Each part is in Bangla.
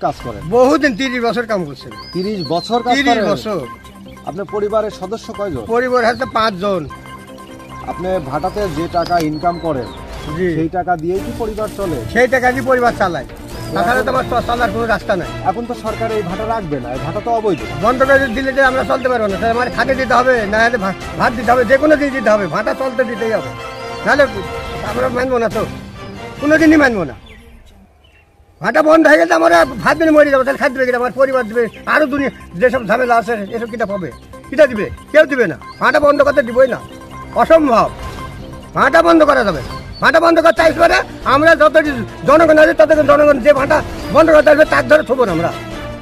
কাজ করেন? বহুদিন 30 বছর কাম করছেন। 30 বছর কাজ 30 করেন? বছর। আপনার পরিবারের সদস্য কয়জন? পরিবার আছে 5 জন। আপনি ভাটাতে যে টাকা ইনকাম করেন জি, সেই টাকা দিয়েই কি পরিবার চলে? সেই টাকা দিয়ে পরিবার চালায়, তাছাড়া তো আমার চলার কোনো রাস্তা নাই। এখন তো সরকার এই ভাটা রাখবে না, এই ভাটা তো অবৈধ। বন্ধ করে দিলে যে আমরা চলতে পারবো না, তাহলে আমার খাতে দিতে হবে, না হলে ভাত দিতে হবে, যে কোনো দিন দিতে হবে, ভাটা চলতে দিতেই হবে, নাহলে আমরা মানবো না, তো কোনোদিনই মানবো না। ভাটা বন্ধ হয়ে গেলে আমরা ভাত দিনে মরে যাবো, তাহলে খাদ্য দেবে আমার পরিবার দেবে, আরো দুনিয়া যেসব ঝামেলা আছে এসব কিটা পাবে, কিটা দিবে? কেউ দিবে না। ভাটা বন্ধ করতে দিবই না, অসম্ভব। ভাটা বন্ধ করা যাবে, ভাটা বন্ধ করতে আসবে না। আমরা যত জনগণ আছে তত জনগণ যে ভাটা বন্ধ করতে আসবে তার ধরে থবো না আমরা,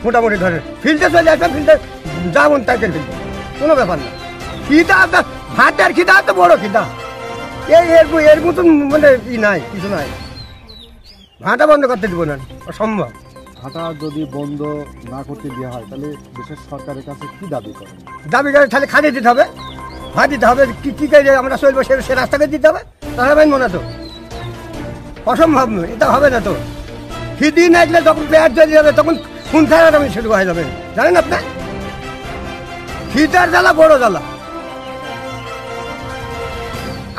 মোটামুটি ধরে ফিল্ডে চলে আসবে, ফিল্ডে যাবন তাকে ফিল্ডে, কোনো ব্যাপার না। খিদা ভাতের খিদা তো বড় খিদা, এর মতন মানে নাই, কিছু নাই। ভাটা বন্ধ করতে দিব না, অসম্ভব। ভাটা যদি বন্ধ না করতে দেওয়া হয় তাহলে দেশের সরকারের কাছে কি দাবি করেন? দাবি করে তাহলে খালি দিতে হবে, ভাত দিতে হবে, কি করে আমরা চলবো সে রাস্তাকে দিতে হবে, তাহলে মানবো না তো, অসম্ভব। এটা হবে না তো। খিদি না গেলে যখন পেট চলে যাবে তখন খুন খাওয়ার আমি শুরু হয়ে যাবে, জানেন আপনার? খিদার জ্বালা বড় জ্বালা,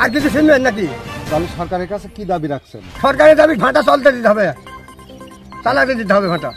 আর কিছু শুনবেন নাকি? তাহলে সরকারের কাছে কি দাবি রাখছেন? সরকারের দাবি ভাটা চলতে দিতে হবে, চালাতে দিতে হবে ভাটা।